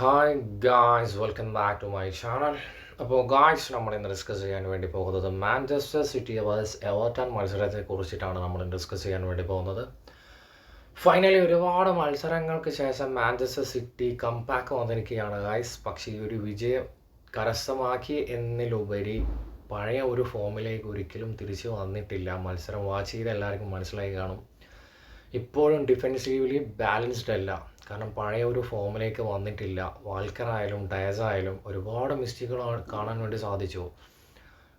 Hi guys, welcome back to my channel. അപ്പോൾ guys, നമ്മൾ ഇന്ന് ഡിസ്കസ് ചെയ്യാൻ വേണ്ടി പോകുന്നത് മാഞ്ചസ്റ്റർ സിറ്റി വേഴ്സസ് എവർട്ടൺ മത്സരത്തെ കുറിച്ചിട്ടാണ് നമ്മൾ ഡിസ്കസ് ചെയ്യാൻ വേണ്ടി പോകുന്നത്. ഫൈനലി ഒരുപാട് മത്സരങ്ങൾക്ക് ശേഷം മാഞ്ചസ്റ്റർ സിറ്റി കംബാക്ക് വന്നിരിക്കുകയാണ് ഗായ്സ്. പക്ഷേ ഈ ഒരു വിജയം കരസ്ഥമാക്കി എന്നതിലുപരി പഴയ ഒരു ഫോമിലേക്ക് ഒരിക്കലും തിരിച്ചു വന്നിട്ടില്ല. മത്സരം വാച്ച് ചെയ്ത് എല്ലാവർക്കും മനസ്സിലായി കാണും. ഇപ്പോഴും ഡിഫെൻസീവ്ലി ബാലൻസ്ഡ് അല്ല. കാരണം പഴയ ഒരു ഫോമിലേക്ക് വന്നിട്ടില്ല. വാൾക്കറായാലും ഡയസായാലും ഒരുപാട് മിസ്റ്റേക്കുകൾ കാണാൻ വേണ്ടി സാധിച്ചു.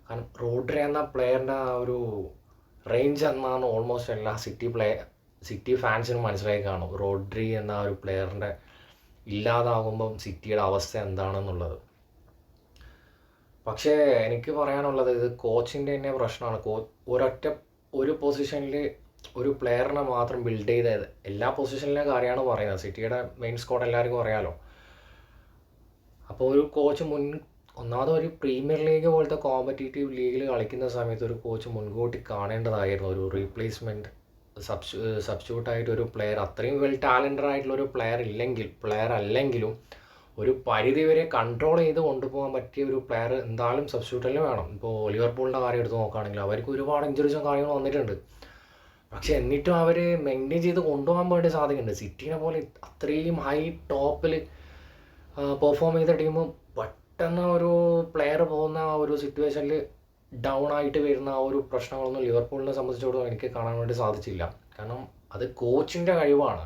കാരണം റോഡ്രി എന്ന പ്ലെയറിൻ്റെ ആ ഒരു റേഞ്ച് എന്നാണ് ഓൾമോസ്റ്റ് എല്ലാ സിറ്റി ഫാൻസിനും മനസ്സിലായി കാണും. റോഡ്രി എന്ന ഒരു പ്ലെയറിൻ്റെ ഇല്ലാതാകുമ്പം സിറ്റിയുടെ അവസ്ഥ എന്താണെന്നുള്ളത്. പക്ഷേ എനിക്ക് പറയാനുള്ളത്, ഇത് കോച്ചിൻ്റെ തന്നെ പ്രശ്നമാണ്. ഒരു പൊസിഷനിൽ ഒരു പ്ലെയറിനെ മാത്രം ബിൽഡ് ചെയ്ത് എല്ലാ പൊസിഷനിലെ കാര്യമാണ് പറയുന്നത്. സിറ്റിയുടെ മെയിൻ സ്ക്വാഡ് എല്ലാവർക്കും അറിയാമല്ലോ. അപ്പോൾ ഒരു കോച്ച് ഒന്നാമത് ഒരു പ്രീമിയർ ലീഗ് പോലത്തെ കോമ്പറ്റീറ്റീവ് ലീഗിൽ കളിക്കുന്ന സമയത്ത് ഒരു കോച്ച് മുൻകൂട്ടി കാണേണ്ടതായിരുന്നു. ഒരു റീപ്ലേസ്മെൻറ്റ് സബ്സ്റ്റിറ്റ്യൂട്ടായിട്ട് ഒരു പ്ലെയർ, അത്രയും വെൽ ടാലൻറ്റഡ് ആയിട്ടുള്ളൊരു പ്ലെയർ അല്ലെങ്കിലും ഒരു പരിധി വരെ കൺട്രോൾ ചെയ്ത് കൊണ്ടുപോകാൻ പറ്റിയ ഒരു പ്ലെയർ എന്തായാലും സബ്സ്റ്റിറ്റ്യൂട്ടിൽ വേണം. ഇപ്പോൾ ലിവർപൂളിൻ്റെ കാര്യം എടുത്ത് നോക്കുകയാണെങ്കിൽ അവർക്ക് ഒരുപാട് ഇഞ്ചുറീസും കാര്യങ്ങളും വന്നിട്ടുണ്ട്. പക്ഷെ എന്നിട്ടും അവർ മെയിൻറ്റെയിൻ ചെയ്ത് കൊണ്ടുപോകാൻ വേണ്ടി സാധിക്കുന്നുണ്ട്. സിറ്റീനെ പോലെ അത്രയും ഹൈ ടോപ്പിൽ പെർഫോം ചെയ്ത ടീം പെട്ടെന്ന് ഒരു പ്ലെയർ പോകുന്ന ആ ഒരു സിറ്റുവേഷനിൽ ഡൗൺ ആയിട്ട് വരുന്ന ആ ഒരു പ്രശ്നങ്ങളൊന്നും ലിവർപൂളിനെ സംബന്ധിച്ചിടത്തോളം എനിക്ക് കാണാൻ വേണ്ടി സാധിച്ചില്ല. കാരണം അത് കോച്ചിൻ്റെ കഴിവാണ്.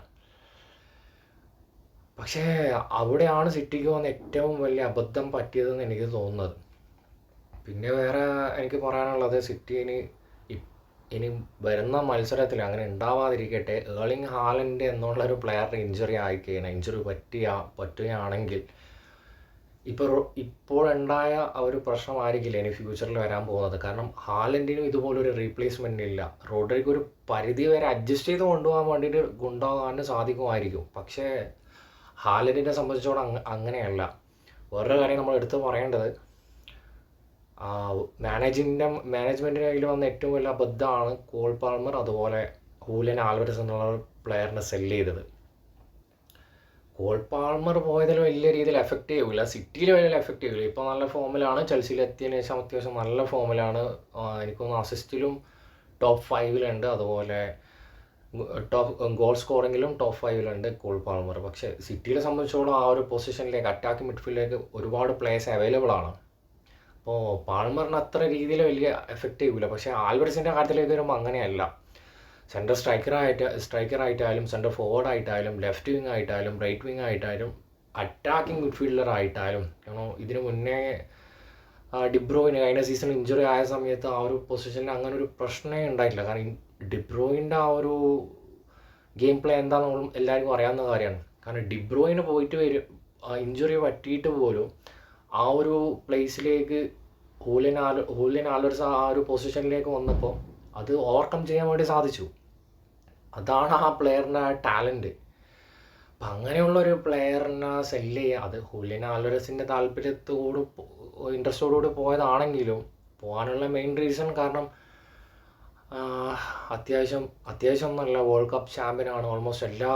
പക്ഷേ അവിടെയാണ് സിറ്റിക്ക് വന്ന ഏറ്റവും വലിയ അബദ്ധം പറ്റിയതെന്ന് എനിക്ക് തോന്നുന്നത്. പിന്നെ വേറെ എനിക്ക് പറയാനുള്ളത്, ഇനി വരുന്ന മത്സരത്തിൽ അങ്ങനെ ഉണ്ടാവാതിരിക്കട്ടെ, ഏർലിംഗ് ഹാലൻഡ് എന്നുള്ളൊരു പ്ലെയറിന് ഇഞ്ചുറി പറ്റുകയാണെങ്കിൽ ഇപ്പോഴുണ്ടായ ഒരു പ്രശ്നമായിരിക്കില്ല ഇനി ഫ്യൂച്ചറിൽ വരാൻ പോകുന്നത്. കാരണം ഹാലൻഡിനും ഇതുപോലൊരു റീപ്ലേസ്മെൻ്റ് ഇല്ല. റോഡ്രിക്ക് ഒരു പരിധി വരെ അഡ്ജസ്റ്റ് ചെയ്ത് കൊണ്ടുപോകാൻ വേണ്ടിയിട്ട് കൊണ്ടുപോകാൻ സാധിക്കുമായിരിക്കും. പക്ഷേ ഹാലൻഡിനെ സംബന്ധിച്ചോളം അങ്ങനെയല്ല. വേറൊരു കാര്യം നമ്മൾ എടുത്ത് പറയേണ്ടത്, മാനേജ്മെൻറ്റിൻ്റെ കയ്യിൽ വന്ന ഏറ്റവും വലിയ അബദ്ധമാണ് കോൾ പാൾമർ അതുപോലെ ഹൂലിയൻ ആൽവരസ് എന്നുള്ള പ്ലെയറിനെ സെല്ല് ചെയ്തത്. കോൾ പാൾമർ പോയതിൽ വലിയ രീതിയിൽ എഫക്റ്റ് ചെയ്യില്ല, സിറ്റിയിൽ വലിയ എഫക്റ്റ് ചെയ്യില്ല. ഇപ്പോൾ നല്ല ഫോമിലാണ്, ചെൽസിയിൽ എത്തിയതിനു ശേഷം അത്യാവശ്യം നല്ല ഫോമിലാണ്. എനിക്കൊന്ന് അസിസ്റ്റിലും ടോപ്പ് 5 അതുപോലെ ഗോൾ സ്കോറിങ്ങിലും ടോപ്പ് 5 കോൾ പാൾമർ. പക്ഷേ സിറ്റിയെ സംബന്ധിച്ചോളം ആ ഒരു പൊസിഷനിലേക്ക്, അറ്റാക്കിംഗ് മിഡ്ഫീൽഡിലേക്ക് ഒരുപാട് പ്ലേയേഴ്സ് അവൈലബിൾ ആണ്. അപ്പോൾ പാൾമറിന് അത്ര രീതിയിൽ വലിയ എഫക്റ്റ് ചെയ്യില്ല. പക്ഷേ ആൽവരസിൻ്റെ കാര്യത്തിലേക്ക് വരുമ്പോൾ അങ്ങനെയല്ല. സെൻറ്റർ സ്ട്രൈക്കറായിട്ടായാലും സെൻറ്റർ ഫോർവേഡ് ആയിട്ടായാലും ലെഫ്റ്റ് വിങ് ആയിട്ടായാലും റൈറ്റ് വിങ് ആയിട്ടായാലും അറ്റാക്കിംഗ് മിഡ്ഫീൽഡർ ആയിട്ടായാലും, കാരണം ഇതിനു മുന്നേ ഡിബ്രോയിന് കഴിഞ്ഞ സീസൺ ഇഞ്ചുറി ആയ സമയത്ത് ആ ഒരു പൊസിഷനിൽ അങ്ങനെ ഒരു പ്രശ്നമേ ഉണ്ടായിട്ടില്ല. കാരണം ഡിബ്രോയിൻ്റെ ആ ഒരു ഗെയിം പ്ലേ എന്താണെന്ന് എല്ലാവർക്കും അറിയാവുന്ന കാര്യമാണ്. കാരണം ഡിബ്രോയിന് പോയിട്ട് ഇഞ്ചുറി പറ്റിയിട്ട് പോലും ആ ഒരു പ്ലേസിലേക്ക് ഹൂലിയൻ ആൽവരസ് ആ ഒരു പൊസിഷനിലേക്ക് വന്നപ്പോൾ അത് ഓവർകം ചെയ്യാൻ വേണ്ടി സാധിച്ചു. അതാണ് ആ പ്ലെയറിൻ്റെ ടാലൻറ്റ്. അപ്പം അങ്ങനെയുള്ളൊരു പ്ലെയറിനെ സെല്ല് ചെയ്യുക, അത് ഹൂലിയൻ ആൽവരസിൻ്റെ ഇൻട്രസ്റ്റോടുകൂടി പോയതാണെങ്കിലും പോകാനുള്ള മെയിൻ റീസൺ കാരണം അത്യാവശ്യം നല്ല വേൾഡ് കപ്പ് ചാമ്പ്യനാണ്. ഓൾമോസ്റ്റ് എല്ലാ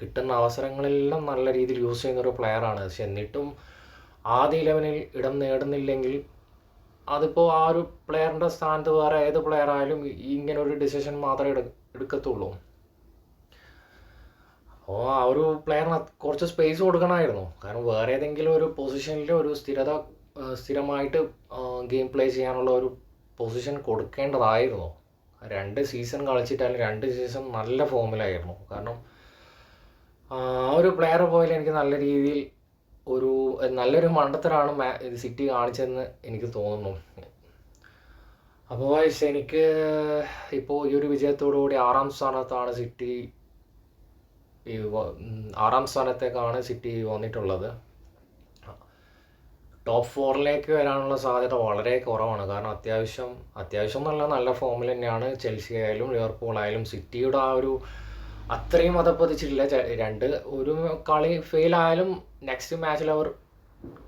കിട്ടുന്ന അവസരങ്ങളെല്ലാം നല്ല രീതിയിൽ യൂസ് ചെയ്യുന്നൊരു പ്ലെയറാണ്. പക്ഷെ എന്നിട്ടും ആദ്യ 11-ൽ ഇടം നേടുന്നില്ലെങ്കിൽ അതിപ്പോൾ ആ ഒരു പ്ലെയറിൻ്റെ സ്ഥാനത്ത് വേറെ ഏത് പ്ലെയർ ആയാലും ഇങ്ങനെ ഒരു ഡിസിഷൻ മാത്രമേ എടുക്കത്തുള്ളൂ. അപ്പോൾ ആ ഒരു പ്ലെയറിന് കുറച്ച് സ്പേസ് കൊടുക്കണമായിരുന്നു. കാരണം വേറെ ഏതെങ്കിലും ഒരു പൊസിഷനിൽ ഒരു സ്ഥിരമായിട്ട് ഗെയിം പ്ലേ ചെയ്യാനുള്ള ഒരു പൊസിഷൻ കൊടുക്കേണ്ടതായിരുന്നു. 2 സീസൺ കളിച്ചിട്ടാലും 2 സീസൺ നല്ല ഫോമിലായിരുന്നു. കാരണം ആ ഒരു പ്ലെയർ പോയാൽ എനിക്ക് നല്ല രീതിയിൽ നല്ലൊരു മണ്ടത്തരാണ് സിറ്റി കാണിച്ചതെന്ന് എനിക്ക് തോന്നുന്നു. അപ്പോൾ എനിക്ക് ഇപ്പോൾ ഈ ഒരു വിജയത്തോടുകൂടി 6ാം സ്ഥാനത്താണ് സിറ്റി. 6ാം സ്ഥാനത്തേക്കാണ് സിറ്റി വന്നിട്ടുള്ളത്. ടോപ്പ് 4ലേക്ക് വരാനുള്ള സാധ്യത വളരെ കുറവാണ്. കാരണം അത്യാവശ്യം നല്ല ഫോമിൽ തന്നെയാണ് ചെൽസി ആയാലും ലിവർപൂൾ ആയാലും. സിറ്റിയുടെ ആ ഒരു അത്രയും അതപ്പതിച്ചിട്ടില്ല. ഒരു കളി ഫെയിലായാലും നെക്സ്റ്റ് മാച്ചിൽ അവർ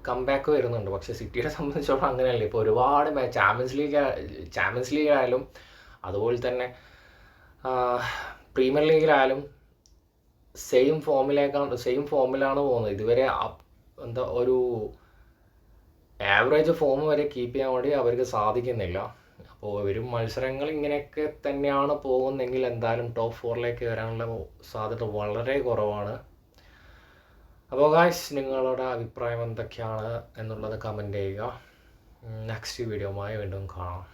കംബാക്ക് വരുന്നുണ്ട്. പക്ഷേ സിറ്റിയെ സംബന്ധിച്ചിടത്തോളം അങ്ങനെയല്ല. ഇപ്പോൾ ഒരുപാട് ചാമ്പ്യൻസ് ലീഗ് ആയാലും അതുപോലെ തന്നെ പ്രീമിയർ ലീഗിലായാലും സെയിം ഫോമിലാണ് പോകുന്നത്. ഇതുവരെ എന്താ ഒരു ആവറേജ് ഫോം വരെ കീപ്പ് ചെയ്യാൻ വേണ്ടി അവർക്ക് സാധിക്കുന്നില്ല. അപ്പോൾ വരും മത്സരങ്ങൾ ഇങ്ങനെയൊക്കെ തന്നെയാണ് പോകുന്നതെങ്കിൽ എന്തായാലും ടോപ്പ് 4ലേക്ക് വരാനുള്ള സാധ്യത വളരെ കുറവാണ്. അപ്പോൾ ഗായ്സ്, നിങ്ങളുടെ അഭിപ്രായം എന്തൊക്കെയാണ് എന്നുള്ളത് കമൻറ്റ് ചെയ്യുക. നെക്സ്റ്റ് വീഡിയോയുമായി വീണ്ടും കാണാം.